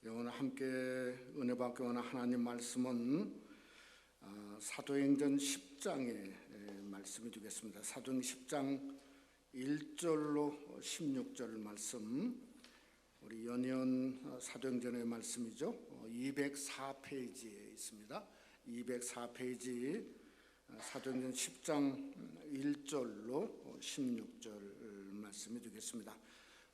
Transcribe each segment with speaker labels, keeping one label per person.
Speaker 1: 오늘 함께 은혜 받기 원하는 하나님 말씀은 사도행전 10장의 말씀이 되겠습니다. 사도행전 10장 1절로 16절 말씀, 우리 연이은 사도행전의 말씀이죠. 204페이지에 있습니다. 204페이지 사도행전 10장 1절로 16절 말씀이 되겠습니다.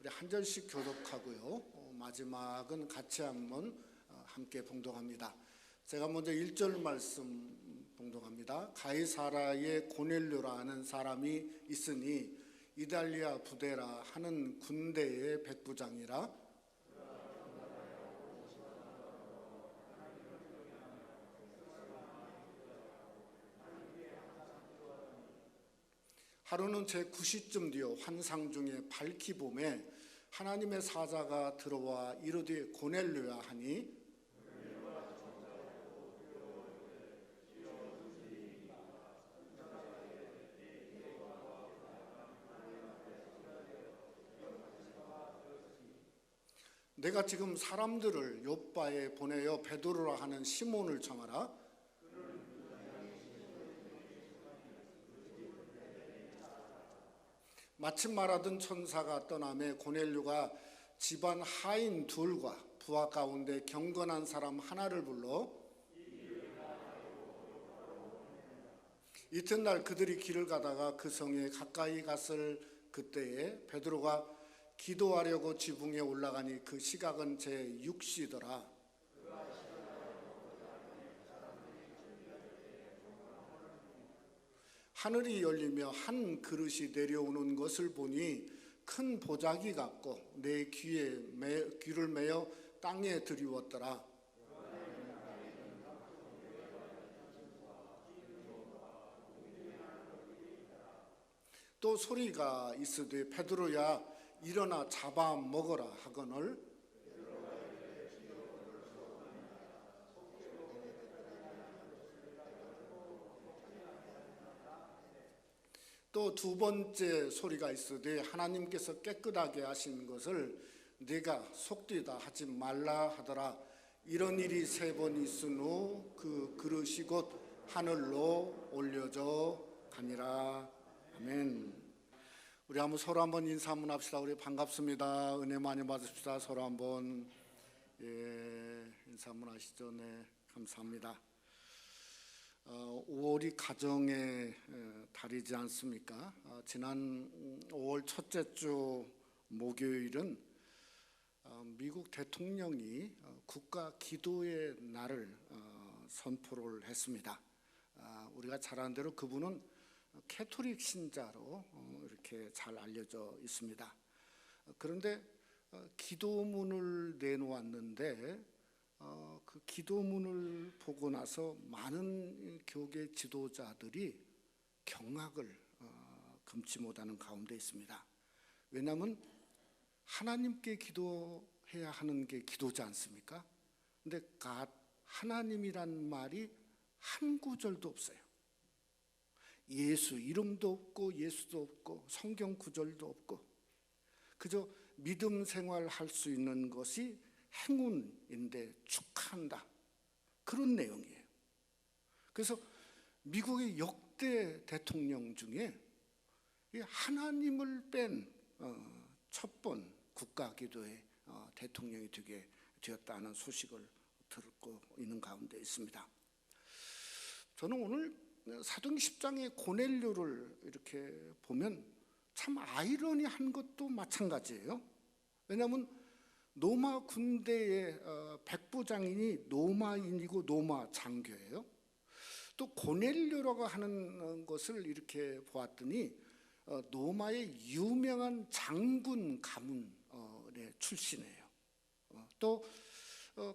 Speaker 1: 우리 한 절씩 교독하고요. 마지막은 같이 한번 함께 봉독합니다. 제가 먼저 1절 말씀 봉독합니다. 가이사라에 고넬료라 하는 사람이 있으니 이달리아 부대라 하는 군대의 백부장이라. 하루는 제 9시쯤 되어 환상 중에 밝히 봄에 하나님의 사자가 들어와 이르되 고넬료야 하니, 내가 지금 사람들을 욥바에 보내어 베드로라 하는 시몬을 청하라. 마침 말하던 천사가 떠나매 고넬료가 집안 하인 둘과 부하 가운데 경건한 사람 하나를 불러 이튿날 그들이 길을 가다가 그 성에 가까이 갔을 그때에 베드로가 기도하려고 지붕에 올라가니 그 시각은 제 6시더라. 하늘이 열리며 한 그릇이 내려오는 것을 보니 큰 보자기 같고 내 귀를 메어 땅에 들이웠더라. 또 소리가 있으되 베드로야 일어나 잡아 먹어라 하거늘 또 두 번째 소리가 있으되 하나님께서 깨끗하게 하신 것을 네가 속되다 하지 말라 하더라. 이런 일이 세 번 있은 후 그 그릇이 곧 하늘로 올려져 가니라. 아멘. 우리 한번 서로 한번 인사 한번 합시다. 우리 반갑습니다. 은혜 많이 받으십시다. 서로 한번 인사 한번 하시죠. 네, 감사합니다. 5월이 가정의 달이지 않습니까? 지난 5월 첫째 주 목요일은 미국 대통령이 국가 기도의 날을 선포를 했습니다. 우리가 잘 아는 대로 그분은 캐토릭 신자로 이렇게 잘 알려져 있습니다. 그런데 기도문을 내놓았는데 그 기도문을 보고 나서 많은 교계 지도자들이 경악을 금치 못하는 가운데 있습니다. 왜냐하면 하나님께 기도해야 하는 게 기도지 않습니까? 근데 하나님이란 말이 한 구절도 없어요. 예수 이름도 없고 예수도 없고 성경 구절도 없고 그저 믿음 생활할 수 있는 것이 행운인데 축하한다, 그런 내용이에요. 그래서 미국의 역대 대통령 중에 하나님을 뺀 첫 번 국가기도의 대통령이 되게 되었다는 소식을 듣고 있는 가운데 있습니다. 저는 오늘 사도행전 10장의 고넬료를 이렇게 보면 참 아이러니한 것도 마찬가지예요. 왜냐하면 로마 군대의 백부장인이 로마인이고 로마 장교예요. 또 고넬료라고 하는 것을 이렇게 보았더니 로마의 유명한 장군 가문의 출신이에요. 또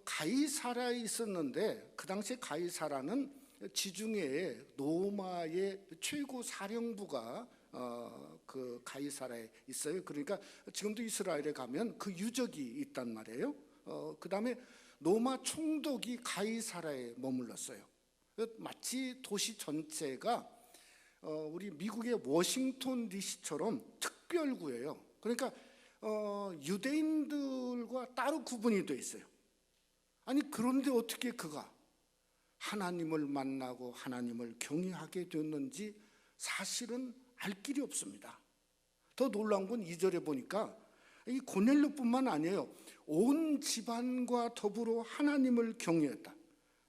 Speaker 1: 가이사라에 있었는데 그 당시에 가이사라는 지중해에 로마의 최고 사령부가 그 가이사라에 있어요. 그러니까 지금도 이스라엘에 가면 그 유적이 있단 말이에요. 그 다음에 로마 총독이 가이사라에 머물렀어요. 마치 도시 전체가 우리 미국의 워싱턴 DC처럼 특별구예요. 그러니까 유대인들과 따로 구분이 돼 있어요. 아니 그런데 어떻게 그가 하나님을 만나고 하나님을 경외하게 되었는지 사실은 알 길이 없습니다. 더 놀라운 건 2절에 보니까 이 고넬료뿐만 아니에요. 온 집안과 더불어 하나님을 경외했다.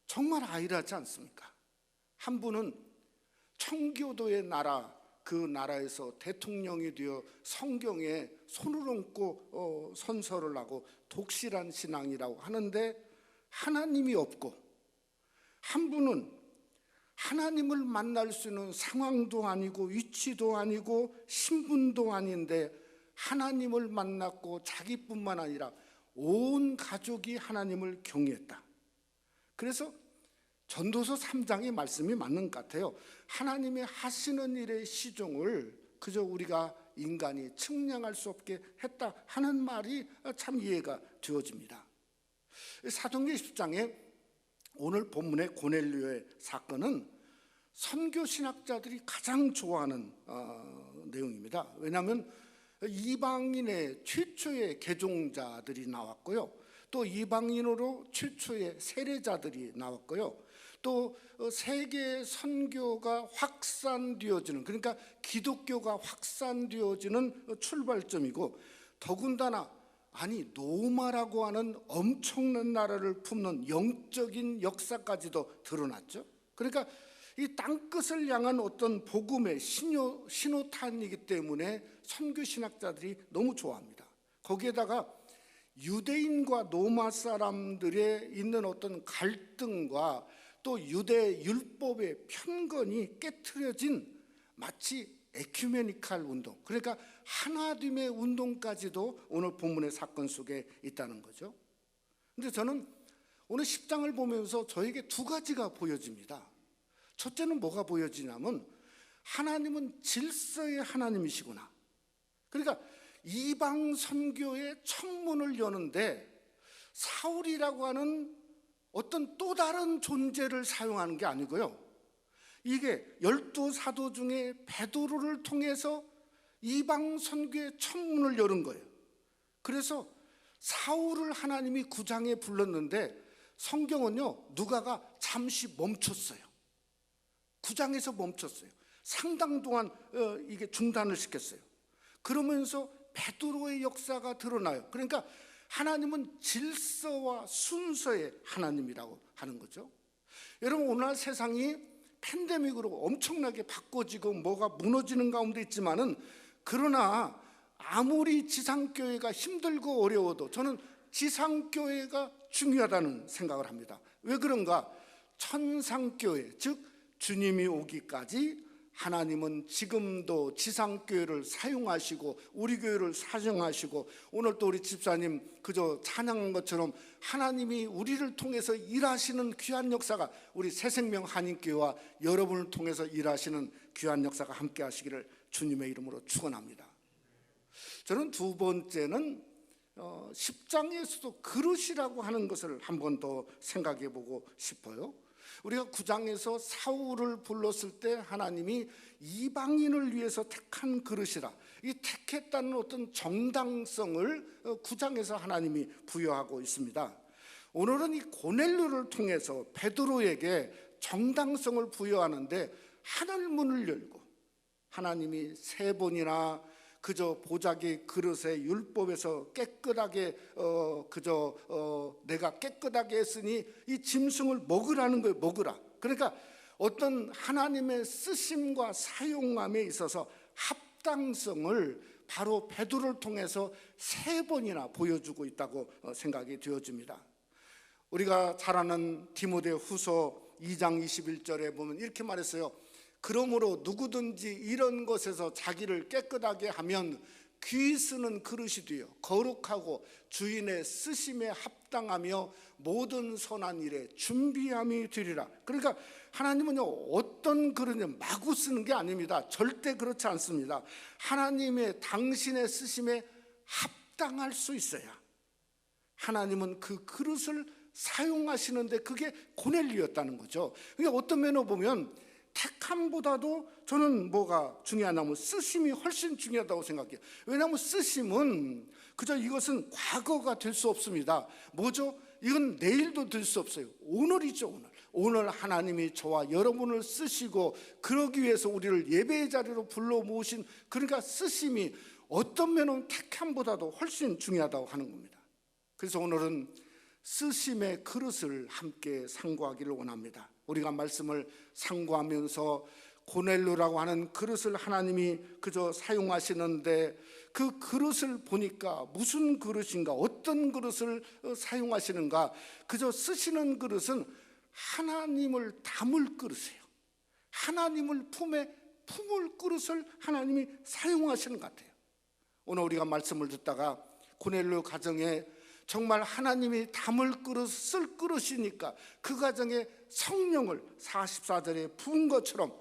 Speaker 1: 정말 아이라지 않습니까? 한 분은 청교도의 나라, 그 나라에서 대통령이 되어 성경에 손을 얹고 선서를 하고 독실한 신앙이라고 하는데 하나님이 없고, 한 분은 하나님을 만날 수 있는 상황도 아니고 위치도 아니고 신분도 아닌데 하나님을 만났고 자기뿐만 아니라 온 가족이 하나님을 경외했다. 그래서 전도서 3장의 말씀이 맞는 것 같아요. 하나님의 하시는 일의 시종을 그저 우리가 인간이 측량할 수 없게 했다 하는 말이 참 이해가 되어집니다. 사도행전 10장에 오늘 본문의 고넬료의 사건은 선교신학자들이 가장 좋아하는 내용입니다. 왜냐하면 이방인의 최초의 개종자들이 나왔고요, 또 이방인으로 최초의 세례자들이 나왔고요, 또 세계 선교가 확산되어지는, 그러니까 기독교가 확산되어지는 출발점이고, 더군다나 로마라고 하는 엄청난 나라를 품는 영적인 역사까지도 드러났죠. 그러니까 이 땅끝을 향한 어떤 복음의 신호탄이기 때문에 선교신학자들이 너무 좋아합니다. 거기에다가 유대인과 로마 사람들의 있는 어떤 갈등과 또 유대 율법의 편견이 깨트려진 마치 에큐메니칼 운동, 그러니까 하나됨의 운동까지도 오늘 본문의 사건 속에 있다는 거죠. 근데 저는 오늘 10장을 보면서 저에게 두 가지가 보여집니다. 첫째는 뭐가 보여지냐면 하나님은 질서의 하나님이시구나. 그러니까 이방 선교의 청문을 여는데 사울이라고 하는 어떤 또 다른 존재를 사용하는 게 아니고요, 이게 12사도 중에 베드로를 통해서 이방 선교의 청문을 여는 거예요. 그래서 사울을 하나님이 9장에 불렀는데 성경은요, 누가가 잠시 멈췄어요. 9장에서 멈췄어요. 상당 동안 이게 중단을 시켰어요. 그러면서 베드로의 역사가 드러나요. 그러니까 하나님은 질서와 순서의 하나님이라고 하는 거죠. 여러분, 오늘 세상이 팬데믹으로 엄청나게 바꿔지고 뭐가 무너지는 가운데 있지만은, 그러나 아무리 지상교회가 힘들고 어려워도 저는 지상교회가 중요하다는 생각을 합니다. 왜 그런가? 천상교회, 즉 주님이 오기까지 하나님은 지금도 지상교회를 사용하시고 우리 교회를 사용하시고, 오늘 또 우리 집사님 그저 찬양한 것처럼 하나님이 우리를 통해서 일하시는 귀한 역사가 우리 새생명 한인교회와 여러분을 통해서 일하시는 귀한 역사가 함께 하시기를 주님의 이름으로 축원합니다. 저는 두 번째는 10장에서도 그릇이라고 하는 것을 한 번 더 생각해 보고 싶어요. 우리가 9장에서 사울을 불렀을 때 하나님이 이방인을 위해서 택한 그릇이라, 이 택했다는 어떤 정당성을 9장에서 하나님이 부여하고 있습니다. 오늘은 이 고넬료를 통해서 베드로에게 정당성을 부여하는데 하늘문을 열고, 하나님이 3번이나 그저 보자기 그릇에 율법에서 깨끗하게 내가 깨끗하게 했으니 이 짐승을 먹으라는 거예요. 먹으라. 그러니까 어떤 하나님의 쓰심과 사용함에 있어서 합당성을 바로 베드로를 통해서 3번이나 보여주고 있다고 생각이 되어집니다. 우리가 잘 아는 디모데후서 2장 21절에 보면 이렇게 말했어요. 그러므로 누구든지 이런 것에서 자기를 깨끗하게 하면 귀 쓰는 그릇이 되어 거룩하고 주인의 쓰심에 합당하며 모든 선한 일에 준비함이 되리라. 그러니까 하나님은요, 어떤 그릇을 마구 쓰는 게 아닙니다. 절대 그렇지 않습니다. 하나님의 당신의 쓰심에 합당할 수 있어야 하나님은 그 그릇을 사용하시는데, 그게 고넬료였다는 거죠. 그러니까 어떤 면으로 보면 택함보다도 저는 뭐가 중요하냐면 쓰심이 훨씬 중요하다고 생각해요. 왜냐하면 쓰심은 그저 이것은 과거가 될 수 없습니다. 뭐죠? 이건 내일도 될 수 없어요. 오늘이죠. 오늘 하나님이 저와 여러분을 쓰시고 그러기 위해서 우리를 예배의 자리로 불러 모으신, 그러니까 쓰심이 어떤 면은 택함보다도 훨씬 중요하다고 하는 겁니다. 그래서 오늘은 쓰심의 그릇을 함께 상고하기를 원합니다. 우리가 말씀을 상고하면서 고넬료라고 하는 그릇을 하나님이 그저 사용하시는데, 그 그릇을 보니까 무슨 그릇인가, 어떤 그릇을 사용하시는가, 그저 쓰시는 그릇은 하나님을 담을 그릇이에요. 하나님을 품에 품을 그릇을 하나님이 사용하시는 것 같아요. 오늘 우리가 말씀을 듣다가 고넬료 가정에 정말 하나님이 담을 그릇, 쓸 그릇이니까 그 가정에 성령을 44절에 부은 것처럼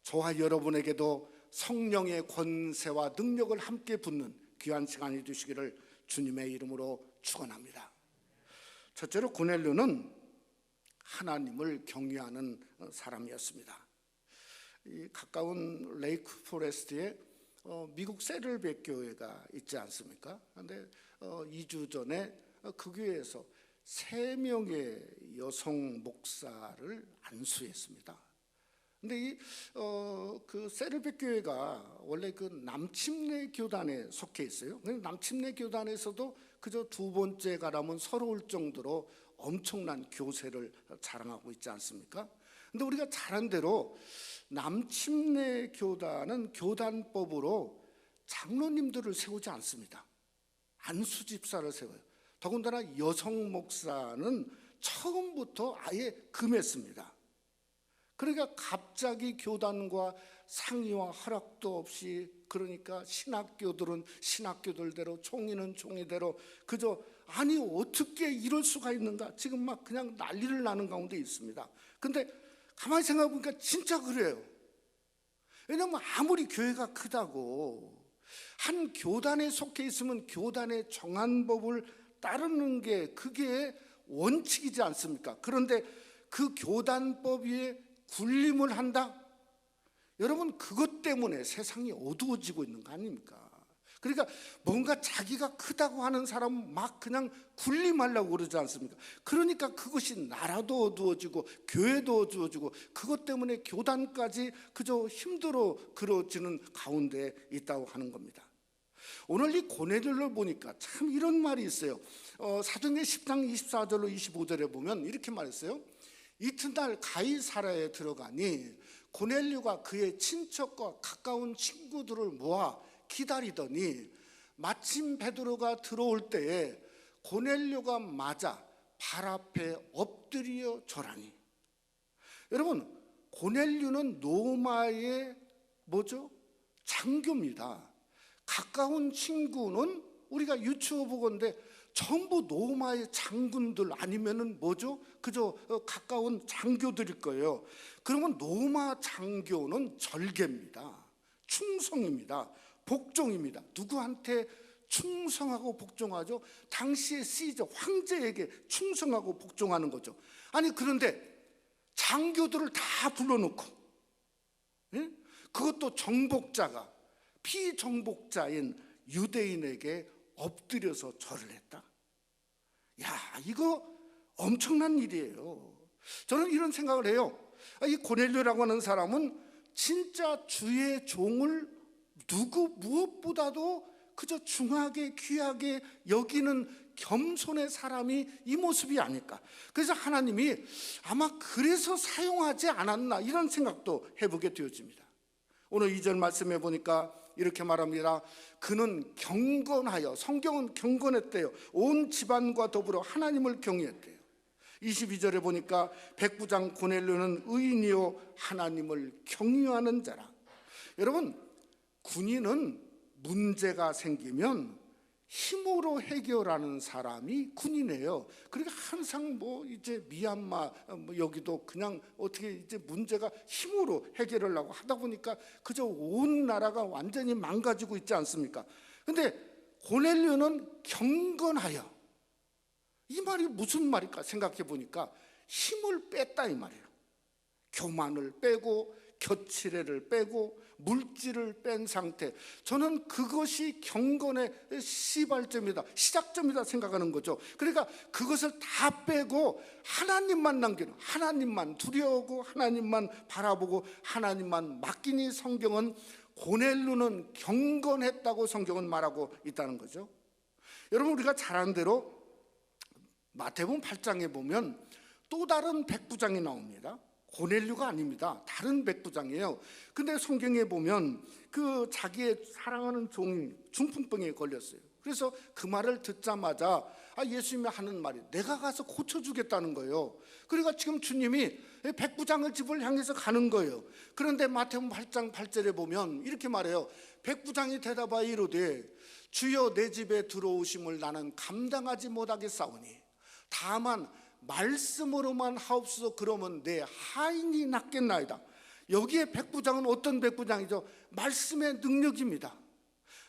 Speaker 1: 저와 여러분에게도 성령의 권세와 능력을 함께 붓는 귀한 시간이 되시기를 주님의 이름으로 축원합니다. 첫째로 고넬료는 하나님을 경외하는 사람이었습니다. 이 가까운 레이크 포레스트에 미국 세를백 교회가 있지 않습니까? 그런데 2주 전에 그 교회에서 3명의 여성 목사를 안수했습니다. 근데 그 세르백 교회가 원래 그 남침내 교단에 속해 있어요. 남침내 교단에서도 그저 두 번째 가라면 서러울 정도로 엄청난 교세를 자랑하고 있지 않습니까? 근데 우리가 잘 아는 대로 남침내 교단은 교단법으로 장로님들을 세우지 않습니다. 안수 집사를 세워요. 더군다나 여성 목사는 처음부터 아예 금했습니다. 그러니까 갑자기 교단과 상의와 허락도 없이, 그러니까 신학교들은 신학교들대로, 총회는 총회대로, 그저 아니 어떻게 이럴 수가 있는가, 지금 막 그냥 난리를 나는 가운데 있습니다. 근데 가만히 생각해 보니까 진짜 그래요. 왜냐하면 아무리 교회가 크다고 한 교단에 속해 있으면 교단의 정한 법을 따르는 게 그게 원칙이지 않습니까? 그런데 그 교단법 위에 군림을 한다? 여러분, 그것 때문에 세상이 어두워지고 있는 거 아닙니까? 그러니까 뭔가 자기가 크다고 하는 사람은 막 그냥 군림하려고 그러지 않습니까? 그러니까 그것이 나라도 어두워지고 교회도 어두워지고, 그것 때문에 교단까지 그저 힘들어 그러지는 가운데 있다고 하는 겁니다. 오늘 이 고넬료를 보니까 참 이런 말이 있어요. 사도행전 10장 24절로 25절에 보면 이렇게 말했어요. 이튿날 가이사랴에 들어가니 고넬료가 그의 친척과 가까운 친구들을 모아 기다리더니 마침 베드로가 들어올 때에 고넬료가 맞아 발 앞에 엎드려 절하니. 여러분, 고넬료는 로마의 뭐죠? 장교입니다. 가까운 친구는 우리가 유추해 보건대 전부 로마의 장군들 아니면은 뭐죠? 그저 가까운 장교들일 거예요. 그러면 로마 장교는 절개입니다. 충성입니다. 복종입니다. 누구한테 충성하고 복종하죠? 당시의 시저 황제에게 충성하고 복종하는 거죠. 아니 그런데 장교들을 다 불러놓고, 예? 그것도 정복자가 피정복자인 유대인에게 엎드려서 절을 했다. 야, 이거 엄청난 일이에요. 저는 이런 생각을 해요. 이 고넬료라고 하는 사람은 진짜 주의 종을 누구 무엇보다도 그저 중하게 귀하게 여기는 겸손의 사람이 이 모습이 아닐까. 그래서 하나님이 아마 그래서 사용하지 않았나, 이런 생각도 해보게 되어집니다. 오늘 2절 말씀해 보니까 이렇게 말합니다. 그는 경건하여, 성경은 경건했대요. 온 집안과 더불어 하나님을 경외했대요. 22절에 보니까 백부장 고넬료는 의인이요 하나님을 경외하는 자라. 여러분, 군인은 문제가 생기면 힘으로 해결하는 사람이 군인이에요. 그러니까 항상 뭐 이제 미얀마 여기도 그냥 어떻게 이제 문제가 힘으로 해결하려고 하다 보니까 그저 온 나라가 완전히 망가지고 있지 않습니까? 근데 고넬료는 경건하여, 이 말이 무슨 말일까 생각해 보니까 힘을 뺐다 이 말이에요. 교만을 빼고 겨치레를 빼고 물질을 뺀 상태, 저는 그것이 경건의 시발점이다, 시작점이다 생각하는 거죠. 그러니까 그것을 다 빼고 하나님만 남기는, 하나님만 두려워하고 하나님만 바라보고 하나님만 맡기니 성경은 고넬료는 경건했다고 성경은 말하고 있다는 거죠. 여러분, 우리가 잘 아는 대로 마태복음 8장에 보면 또 다른 백부장이 나옵니다. 고넬료가 아닙니다. 다른 백부장이에요. 근데 성경에 보면 그 자기의 사랑하는 종이 중풍병에 걸렸어요. 그래서 그 말을 듣자마자 예수님이 하는 말이 내가 가서 고쳐주겠다는 거예요. 그러니까 지금 주님이 백부장의 집을 향해서 가는 거예요. 그런데 마태복음 8장 8절에 보면 이렇게 말해요. 백부장이 대답하여 이르되 주여 내 집에 들어오심을 나는 감당하지 못하겠사오니 다만 말씀으로만 하옵소서. 그러면 내 하인이 낫겠나이다. 여기에 백부장은 어떤 백부장이죠? 말씀의 능력입니다.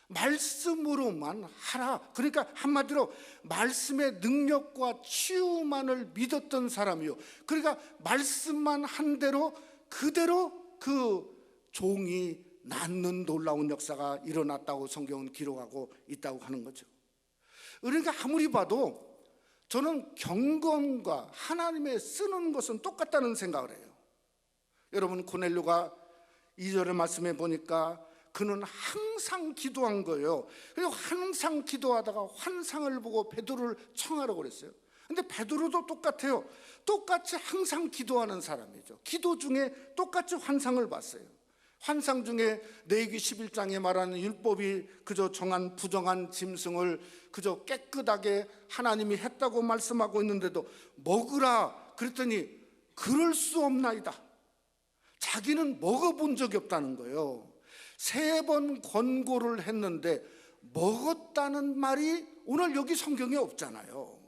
Speaker 1: 말씀으로만 하라. 그러니까 한마디로 말씀의 능력과 치유만을 믿었던 사람이요. 그러니까 말씀만 한 대로 그대로 그 종이 낫는 놀라운 역사가 일어났다고 성경은 기록하고 있다고 하는 거죠. 그러니까 아무리 봐도 저는 경건과 하나님의 쓰는 것은 똑같다는 생각을 해요. 여러분, 고넬료가 2절의 말씀에 보니까 그는 항상 기도한 거예요. 그리고 항상 기도하다가 환상을 보고 베드로를 청하라고 그랬어요. 근데 베드로도 똑같아요. 똑같이 항상 기도하는 사람이죠. 기도 중에 똑같이 환상을 봤어요. 환상 중에 레위기 11장에 말하는 율법이 그저 정한 부정한 짐승을 그저 깨끗하게 하나님이 했다고 말씀하고 있는데도 먹으라 그랬더니 그럴 수 없나이다. 자기는 먹어본 적이 없다는 거예요. 3번 권고를 했는데 먹었다는 말이 오늘 여기 성경에 없잖아요.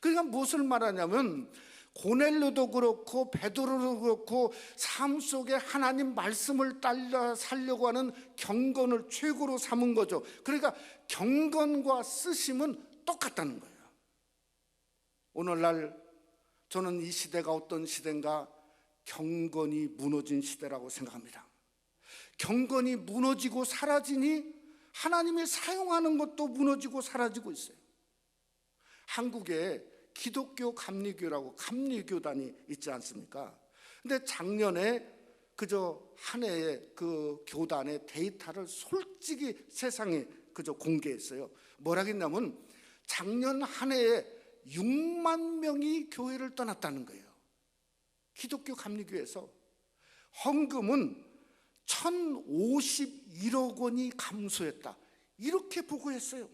Speaker 1: 그러니까 무엇을 말하냐면 고넬료도 그렇고 베드로도 그렇고 삶 속에 하나님 말씀을 따라 살려고 하는 경건을 최고로 삼은 거죠. 그러니까 경건과 쓰심은 똑같다는 거예요. 오늘날 저는 이 시대가 어떤 시대인가? 경건이 무너진 시대라고 생각합니다. 경건이 무너지고 사라지니 하나님이 사용하는 것도 무너지고 사라지고 있어요. 한국에 기독교 감리교라고 감리교단이 있지 않습니까? 근데 작년에 그저 한 해에 그 교단의 데이터를 솔직히 세상에 그저 공개했어요. 뭐라 했냐면 작년 한 해에 6만 명이 교회를 떠났다는 거예요. 기독교 감리교에서 헌금은 1,051억 원이 감소했다, 이렇게 보고했어요.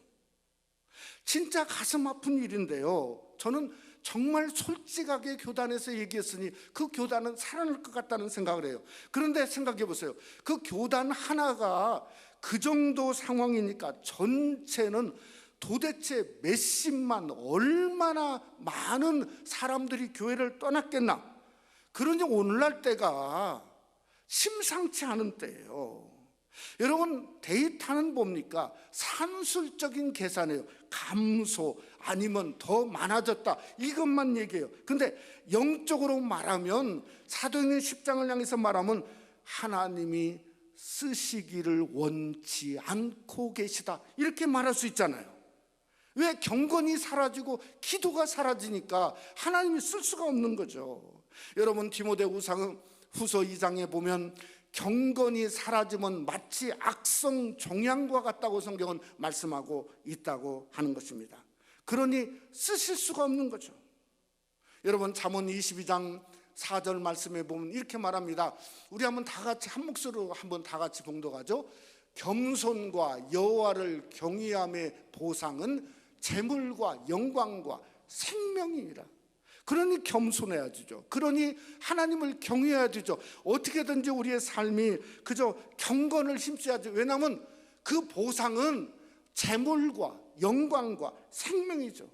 Speaker 1: 진짜 가슴 아픈 일인데요. 저는 정말 솔직하게 교단에서 얘기했으니 그 교단은 살아날 것 같다는 생각을 해요. 그런데 생각해 보세요. 그 교단 하나가 그 정도 상황이니까 전체는 도대체 몇십만, 얼마나 많은 사람들이 교회를 떠났겠나. 그러니 오늘날 때가 심상치 않은 때예요. 여러분, 데이터는 뭡니까? 산술적인 계산이에요. 감소 아니면 더 많아졌다, 이것만 얘기해요. 근데 영적으로 말하면 사도행전 10장을 향해서 말하면 하나님이 쓰시기를 원치 않고 계시다, 이렇게 말할 수 있잖아요. 왜? 경건이 사라지고 기도가 사라지니까 하나님이 쓸 수가 없는 거죠. 여러분, 디모데후서 2장에 보면 경건이 사라지면 마치 악성 종양과 같다고 성경은 말씀하고 있다고 하는 것입니다. 그러니 쓰실 수가 없는 거죠. 여러분, 잠언 22장 4절 말씀에 보면 이렇게 말합니다. 우리 한번 다 같이 한 목소리로 한번 다 같이 봉독하죠. 겸손과 여호와를 경외함의 보상은 재물과 영광과 생명이니라. 그러니 겸손해야 되죠. 그러니 하나님을 경외해야 되죠. 어떻게든지 우리의 삶이 그저 경건을 힘써야죠. 왜냐하면 그 보상은 재물과 영광과 생명이죠.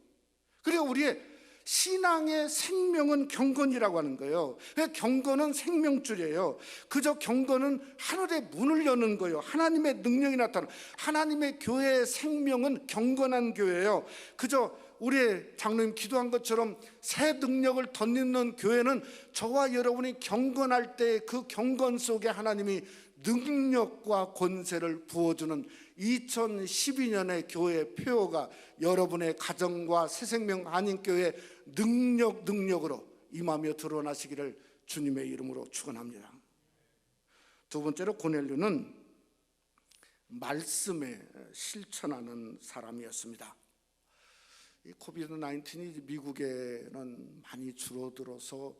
Speaker 1: 그리고 우리의 신앙의 생명은 경건이라고 하는 거예요. 경건은 생명줄이에요. 그저 경건은 하늘의 문을 여는 거예요. 하나님의 능력이 나타나는, 하나님의 교회의 생명은 경건한 교회예요. 그저 우리 장로님 기도한 것처럼 새 능력을 덧입는 교회는 저와 여러분이 경건할 때 그 경건 속에 하나님이 능력과 권세를 부어주는 2012년의 교회 표어가 여러분의 가정과 새생명 한인교회 능력으로 임하며 드러나시기를 주님의 이름으로 축원합니다. 두 번째로 고넬료는 말씀에 실천하는 사람이었습니다. 이 코비드 19이 미국에는 많이 줄어들어서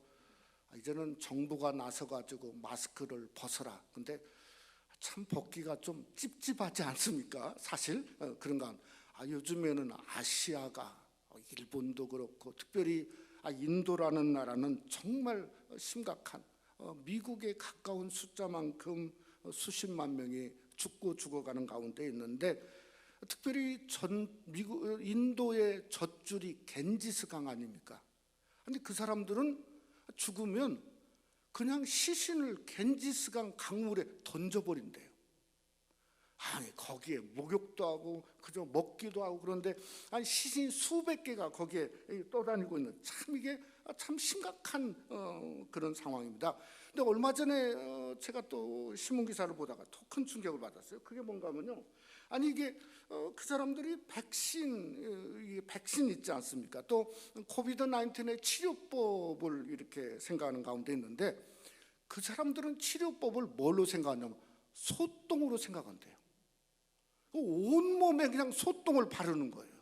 Speaker 1: 이제는 정부가 나서가지고 마스크를 벗어라. 근데 참 벗기가 좀 찝찝하지 않습니까? 사실 그런가. 요즘에는 아시아가 일본도 그렇고 특별히 인도라는 나라는 정말 심각한 미국에 가까운 숫자만큼 수십만 명이 죽어가는 가운데 있는데 특별히 인도의 젖줄이 겐지스강 아닙니까? 근데 그 사람들은 죽으면 그냥 시신을 겐지스강 강물에 던져버린대요. 아니 거기에 목욕도 하고 그저 먹기도 하고 그런데 시신 수백 개가 거기에 떠다니고 있는 이게 참 심각한 그런 상황입니다. 근데 얼마 전에 제가 또 신문 기사를 보다가 더 큰 충격을 받았어요. 그게 뭔가 하면요, 이게 그 사람들이 백신 있지 않습니까? 또 코비드 19의 치료법을 이렇게 생각하는 가운데 있는데 그 사람들은 치료법을 뭘로 생각하냐면 소똥으로 생각한대요. 온몸에 그냥 소똥을 바르는 거예요.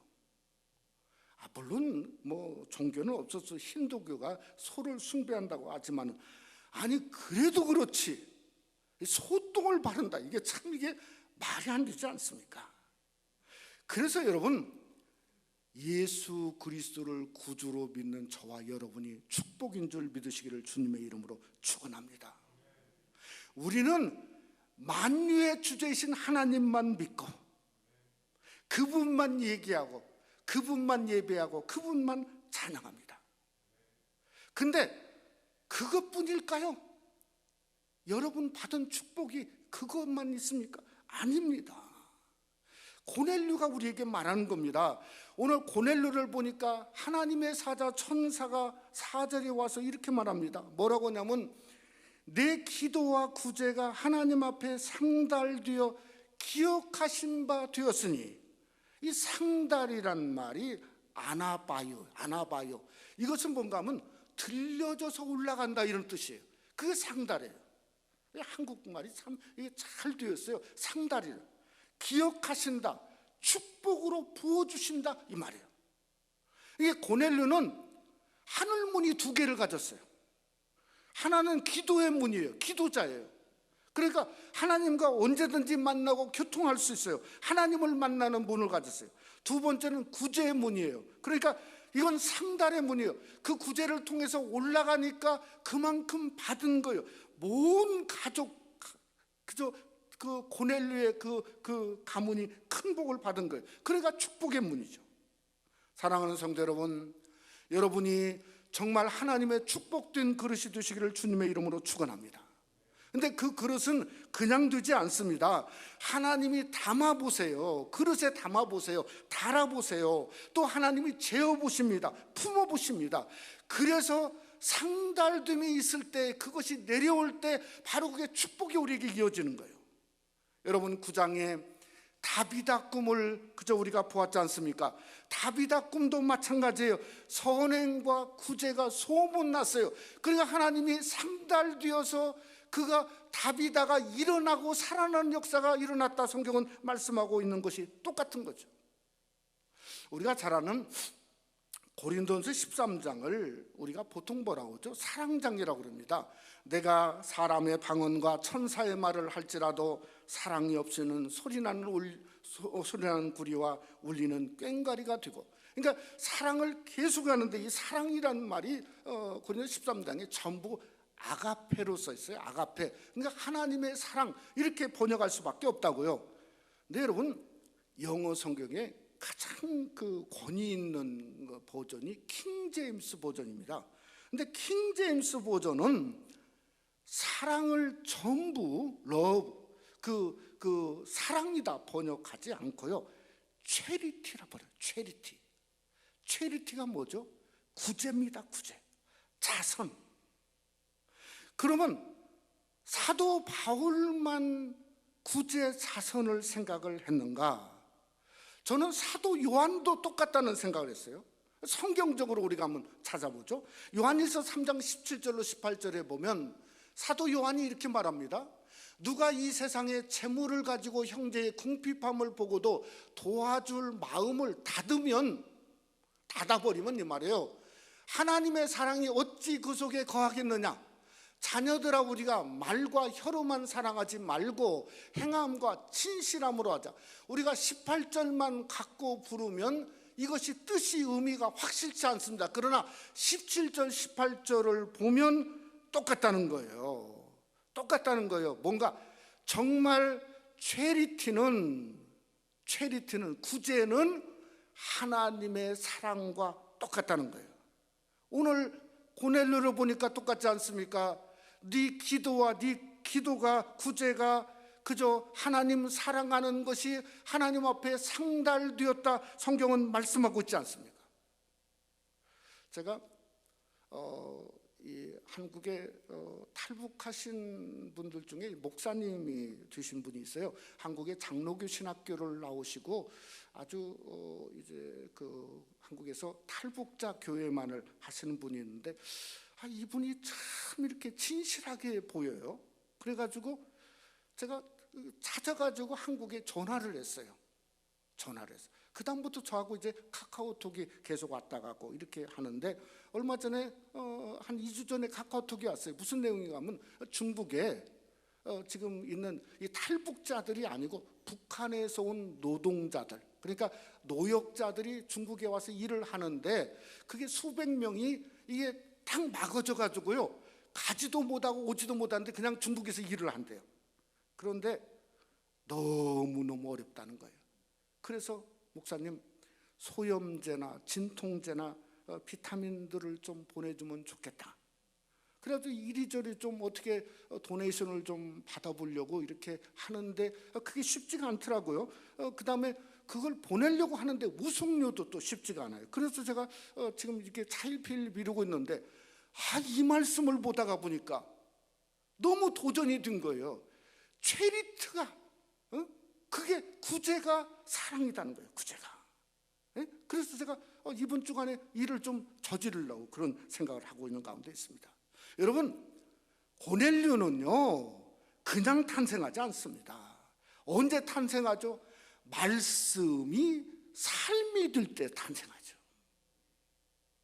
Speaker 1: 물론 뭐 종교는 없어서 힌두교가 소를 숭배한다고 하지만 그래도 그렇지 소똥을 바른다, 이게 말이 안 되지 않습니까? 그래서 여러분, 예수 그리스도를 구주로 믿는 저와 여러분이 축복인 줄 믿으시기를 주님의 이름으로 축원합니다. 우리는 만유의 주제이신 하나님만 믿고 그분만 얘기하고 그분만 예배하고 그분만 찬양합니다. 근데 그것뿐일까요? 여러분 받은 축복이 그것만 있습니까? 아닙니다. 고넬료가 우리에게 말하는 겁니다. 오늘 고넬료를 보니까 하나님의 사자 천사가 4절에 와서 이렇게 말합니다. 뭐라고 하냐면 내 기도와 구제가 하나님 앞에 상달되어 기억하신 바 되었으니, 이 상달이란 말이 아나바요. 이것은 뭔가 하면 들려져서 올라간다 이런 뜻이에요. 그게 상달이에요. 한국말이 참 잘 되었어요. 상달이를 기억하신다, 축복으로 부어주신다 이 말이에요. 이게 고넬료는 하늘문이 두 개를 가졌어요. 하나는 기도의 문이에요. 기도자예요. 그러니까 하나님과 언제든지 만나고 교통할 수 있어요. 하나님을 만나는 문을 가졌어요. 두 번째는 구제의 문이에요. 그러니까 이건 상달의 문이에요. 그 구제를 통해서 올라가니까 그만큼 받은 거예요. 온 가족, 그저 그 고넬료의 그 가문이 큰 복을 받은 거예요. 그러니까 축복의 문이죠. 사랑하는 성도 여러분, 여러분이 정말 하나님의 축복된 그릇이 되시기를 주님의 이름으로 축원합니다. 근데 그 그릇은 그냥 되지 않습니다. 하나님이 담아보세요. 그릇에 담아보세요. 달아보세요. 또 하나님이 재어보십니다. 품어보십니다. 그래서 상달됨이 있을 때, 그것이 내려올 때 바로 그게 축복이 우리에게 이어지는 거예요. 여러분, 9장에 다비다 꿈을 그저 우리가 보았지 않습니까? 다비다 꿈도 마찬가지예요. 선행과 구제가 소문났어요. 그러니까 하나님이 상달되어서 그가 다비다가 일어나고 살아나는 역사가 일어났다, 성경은 말씀하고 있는 것이 똑같은 거죠. 우리가 잘 아는 고린도전서 13장을 우리가 보통 뭐라고 하죠? 사랑장이라고 그럽니다. 내가 사람의 방언과 천사의 말을 할지라도 사랑이 없이는 소리나는 구리와 울리는 꽹과리가 되고, 그러니까 사랑을 계속하는데 이 사랑이라는 말이 고린도 13장에 전부 아가페로 써 있어요. 아가페. 그러니까 하나님의 사랑, 이렇게 번역할 수밖에 없다고요. 근데 여러분, 영어 성경에 가장 그 권위 있는 버전이 킹 제임스 버전입니다. 근데 킹 제임스 버전은 사랑을 전부 love, 그 사랑이다 번역하지 않고요, 체리티라 버려요. 체리티. 체리티가 뭐죠? 구제입니다. 구제, 자선. 그러면 사도 바울만 구제 자선을 생각을 했는가? 저는 사도 요한도 똑같다는 생각을 했어요. 성경적으로 우리가 한번 찾아보죠. 요한일서 3장 17절로 18절에 보면 사도 요한이 이렇게 말합니다. 누가 이 세상의 재물을 가지고 형제의 궁핍함을 보고도 도와줄 마음을 닫아버리면 이 말이에요. 하나님의 사랑이 어찌 그 속에 거하겠느냐? 자녀들아, 우리가 말과 혀로만 사랑하지 말고 행함과 진실함으로 하자. 우리가 18절만 갖고 부르면 이것이 뜻이 의미가 확실치 않습니다. 그러나 17절 18절을 보면 똑같다는 거예요. 똑같다는 거예요. 뭔가 정말 체리티는 구제는 하나님의 사랑과 똑같다는 거예요. 오늘 고넬료를 보니까 똑같지 않습니까? 네 기도와 네 기도가, 구제가 그저 하나님 사랑하는 것이 하나님 앞에 상달되었다, 성경은 말씀하고 있지 않습니까? 제가 이 한국에 탈북하신 분들 중에 목사님이 되신 분이 있어요. 한국의 장로교 신학교를 나오시고 아주 이제 그 한국에서 탈북자 교회만을 하시는 분이 있는데, 이분이 참 이렇게 진실하게 보여요. 그래가지고 제가 찾아가지고 한국에 전화를 했어요. 그 다음부터 저하고 이제 카카오톡이 계속 왔다 가고 이렇게 하는데, 얼마 전에 한 2주 전에 카카오톡이 왔어요. 무슨 내용인가 하면 중국에 지금 있는 이 탈북자들이 아니고 북한에서 온 노동자들, 그러니까 노역자들이 중국에 와서 일을 하는데 그게 수백 명이 이게 딱 막아져 가지고요, 가지도 못하고 오지도 못하는데 그냥 중국에서 일을 한대요. 그런데 너무너무 어렵다는 거예요. 그래서 목사님, 소염제나 진통제나 비타민들을 좀 보내주면 좋겠다. 그래도 이리저리 좀 어떻게 도네이션을 좀 받아보려고 이렇게 하는데 그게 쉽지가 않더라고요. 그 다음에 그걸 보내려고 하는데 우송료도 또 쉽지가 않아요. 그래서 제가 지금 이렇게 차일피일 미루고 있는데, 이 말씀을 보다가 보니까 너무 도전이 된 거예요. 체리티가, 그게 구제가 사랑이라는 거예요. 구제가. 그래서 제가 이번 주간에 일을 좀 저지르려고 그런 생각을 하고 있는 가운데 있습니다. 여러분, 고넬료는요 그냥 탄생하지 않습니다. 언제 탄생하죠? 말씀이 삶이 될 때 탄생하죠.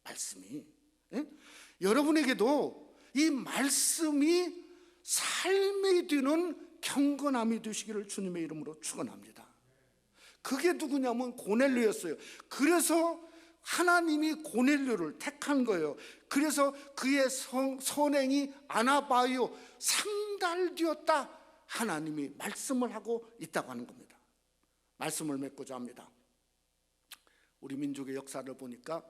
Speaker 1: 말씀이. 여러분에게도 이 말씀이 삶이 되는 경건함이 되시기를 주님의 이름으로 축원합니다. 그게 누구냐면 고넬료였어요. 그래서 하나님이 고넬료를 택한 거예요. 그래서 그의 선행이 아나바이오, 상달되었다, 하나님이 말씀을 하고 있다고 하는 겁니다. 말씀을 맺고자 합니다. 우리 민족의 역사를 보니까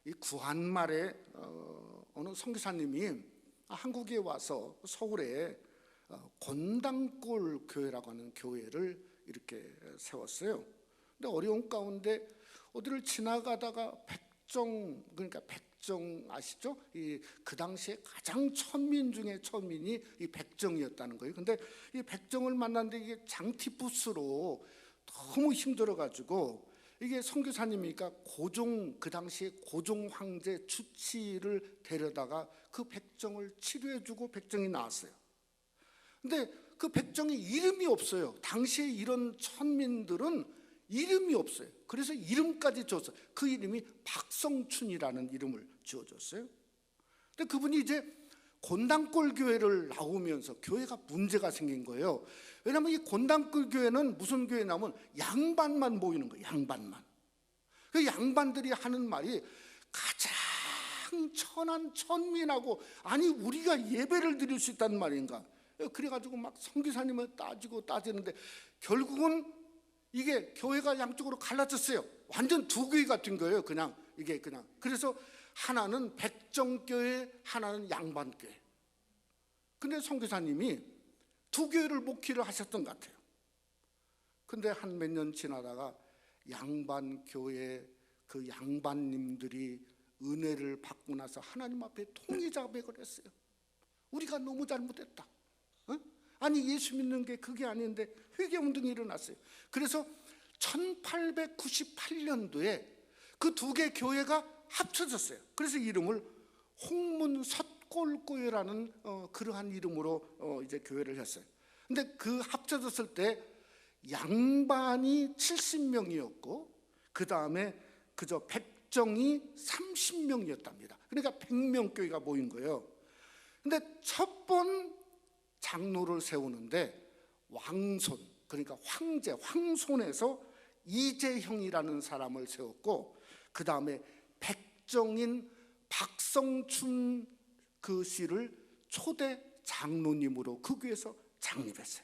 Speaker 1: 이 구한 말에 어느 선교사님이 한국에 와서 서울에 곤당골 교회라고 하는 교회를 이렇게 세웠어요. 근데 어려운 가운데 어디를 지나가다가 백정, 그러니까 백정 아시죠? 그 당시에 가장 천민 중에 천민이 이 백정이었다는 거예요. 근데 이 백정을 만났는데 이게 장티푸스로 너무 힘들어가지고, 이게 선교사님이니까 고종, 그 당시에 고종 황제 주치를 데려다가 그 백정을 치료해주고 백정이 나왔어요. 근데 그 백정이 이름이 없어요. 당시에 이런 천민들은 이름이 없어요. 그래서 이름까지 줬어요. 그 이름이 박성춘이라는 이름을 지어줬어요. 근데 그분이 이제 곤당골 교회를 나오면서 교회가 문제가 생긴 거예요. 왜냐하면 이 곤당골 교회는 무슨 교회냐면 양반만 모이는 거예요. 양반만. 그 양반들이 하는 말이 가장 천한 천민하고, 아니 우리가 예배를 드릴 수 있다는 말인가. 그래가지고 막 선교사님을 따지는데 결국은 이게 교회가 양쪽으로 갈라졌어요. 완전 두 교회가 된 거예요. 그냥 이게 그냥. 그래서 하나는 백정교회, 하나는 양반교회. 근데 선교사님이 두 교회를 목회를 하셨던 것 같아요. 근데 한 몇 년 지나다가 양반교회 그 양반님들이 은혜를 받고 나서 하나님 앞에 통의자백을 했어요. 우리가 너무 잘못했다. 아니 예수 믿는 게 그게 아닌데 회개운동이 일어났어요. 그래서 1898년도에 그 두 개 교회가 합쳐졌어요. 그래서 이름을 홍문석골교회라는 그러한 이름으로 이제 교회를 했어요. 근데 그 합쳐졌을 때 양반이 70명이었고 그 다음에 그저 백정이 30명이었답니다. 그러니까 100명 교회가 모인 거예요. 근데 첫 번 장로를 세우는데 왕손, 그러니까 황제, 황손에서 이재형이라는 사람을 세웠고 그 다음에 백정인 박성춘 그 씨를 초대 장로님으로 그 교회에서 창립했어요.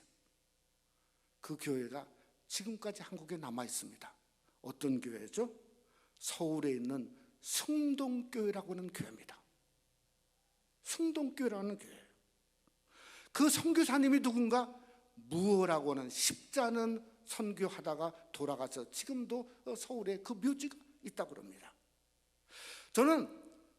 Speaker 1: 그 교회가 지금까지 한국에 남아 있습니다. 어떤 교회죠? 서울에 있는 승동교회라고 하는 교회입니다. 승동교회라는 교회. 그 선교사님이 누군가? 무어라고 하는 십자는 선교하다가 돌아가서 지금도 서울에 그 묘지가 있다고 합니다. 저는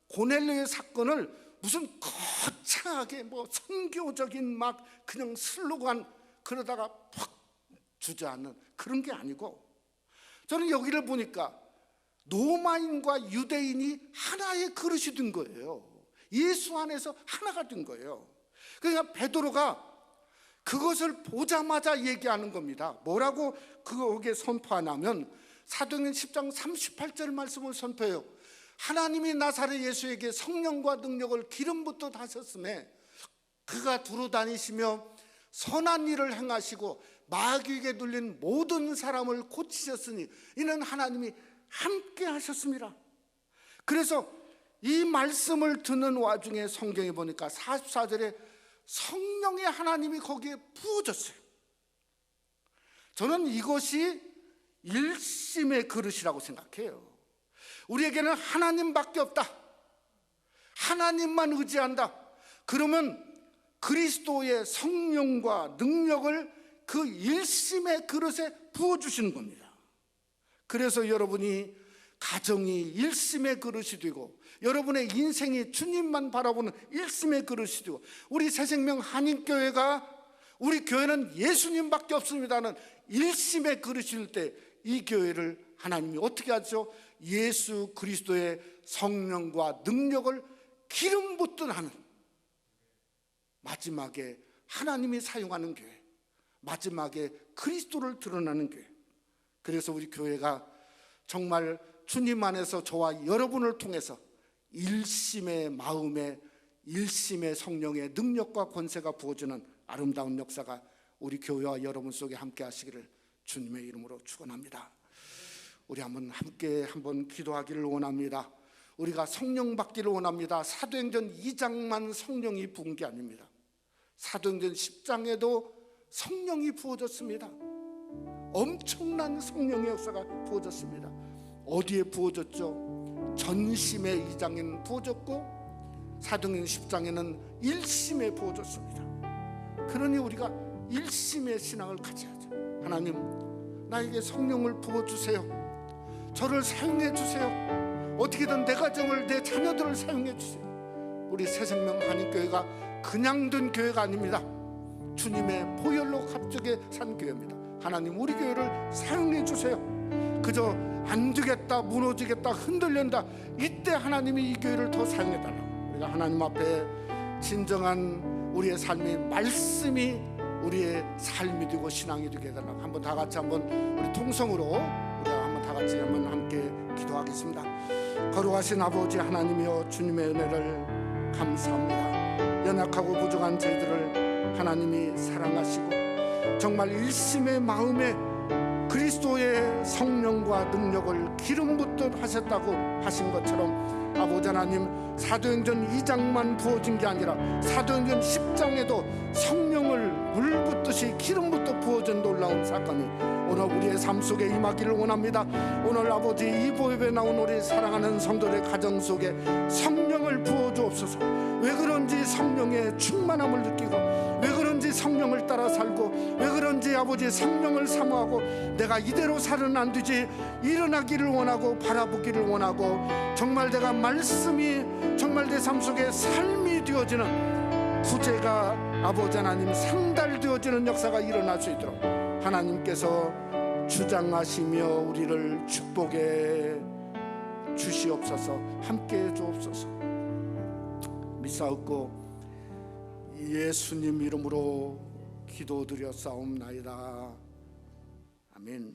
Speaker 1: 고넬료의 사건을 무슨 거창하게 뭐 선교적인 막 그냥 슬로건 그러다가 팍 주저앉는 그런 게 아니고, 저는 여기를 보니까 로마인과 유대인이 하나의 그릇이 된 거예요. 예수 안에서 하나가 된 거예요. 그러니까 베드로가 그것을 보자마자 얘기하는 겁니다. 뭐라고 거기에 선포하냐면 사도행전 10장 38절 말씀을 선포해요. 하나님이 나사렛 예수에게 성령과 능력을 기름부터 다셨음에 그가 두루 다니시며 선한 일을 행하시고 마귀에게 눌린 모든 사람을 고치셨으니 이는 하나님이 함께 하셨습니다. 그래서 이 말씀을 듣는 와중에 성경에 보니까 44절에 성령의 하나님이 거기에 부어졌어요. 저는 이것이 일심의 그릇이라고 생각해요. 우리에게는 하나님밖에 없다. 하나님만 의지한다. 그러면 그리스도의 성령과 능력을 그 일심의 그릇에 부어주시는 겁니다. 그래서 여러분이 가정이 일심의 그릇이 되고 여러분의 인생이 주님만 바라보는 일심의 그릇이 되고 우리 새생명 한인교회가 우리 교회는 예수님밖에 없습니다는 일심의 그릇일 때 이 교회를 하나님이 어떻게 하죠? 예수 그리스도의 성령과 능력을 기름 붓듯 하는 마지막에 하나님이 사용하는 교회, 마지막에 그리스도를 드러나는 교회. 그래서 우리 교회가 정말 주님 안에서 저와 여러분을 통해서 일심의 마음에 일심의 성령의 능력과 권세가 부어지는 아름다운 역사가 우리 교회와 여러분 속에 함께 하시기를 주님의 이름으로 축원합니다. 우리 함께 한번 기도하기를 원합니다. 우리가 성령 받기를 원합니다. 사도행전 2장만 성령이 부은 게 아닙니다. 사도행전 10장에도 성령이 부어졌습니다. 엄청난 성령의 역사가 부어졌습니다. 어디에 부어졌죠? 전심의 2장에는 부어졌고 사도행전 10장에는 일심에 부어졌습니다. 그러니 우리가 일심의 신앙을 가져야죠. 하나님, 나에게 성령을 부어주세요. 저를 사용해 주세요. 어떻게든 내 가정을, 내 자녀들을 사용해 주세요. 우리 새생명 한인교회가 그냥 된 교회가 아닙니다. 주님의 보혈로 합적에 산 교회입니다. 하나님, 우리 교회를 사용해 주세요. 그저 안 되겠다, 무너지겠다, 흔들린다, 이때 하나님이 이 교회를 더 사용해달라고. 우리가 하나님 앞에 진정한 우리의 삶이 말씀이 우리의 삶이 되고 신앙이 되게 해달라고. 한번 다 같이 한번 우리 통성으로 우리가 한번 다 같이 한번 함께 기도하겠습니다. 거룩하신 아버지 하나님이여, 주님의 은혜를 감사합니다. 연약하고 부족한 저희들을 하나님이 사랑하시고 정말 일심의 마음에 그리스도의 성령과 능력을 기름 붓듯 하셨다고 하신 것처럼 아버지 하나님, 사도행전 2장만 부어진 게 아니라 사도행전 10장에도 성령을 물 붓듯이 기름 붓듯 부어진 놀라운 사건이 오늘 우리의 삶 속에 임하기를 원합니다. 오늘 아버지 이 보협에 나온 우리 사랑하는 성도들의 가정 속에 성령을 부어주옵소서. 왜 그런지 성령의 충만함을 느끼고 왜 그런지 성령을 따라 살고, 왜 그런지 아버지 성령을 사모하고 내가 이대로 살은 안 되지, 일어나기를 원하고 바라보기를 원하고, 정말 내가 말씀이 정말 내 삶 속에 삶이 되어지는, 구제가 아버지 하나님 상달되어지는 역사가 일어날 수 있도록 하나님께서 주장하시며 우리를 축복해 주시옵소서. 함께해 주옵소서. 미사옵고 예수님 이름으로 기도드려 싸움나이다. 아멘.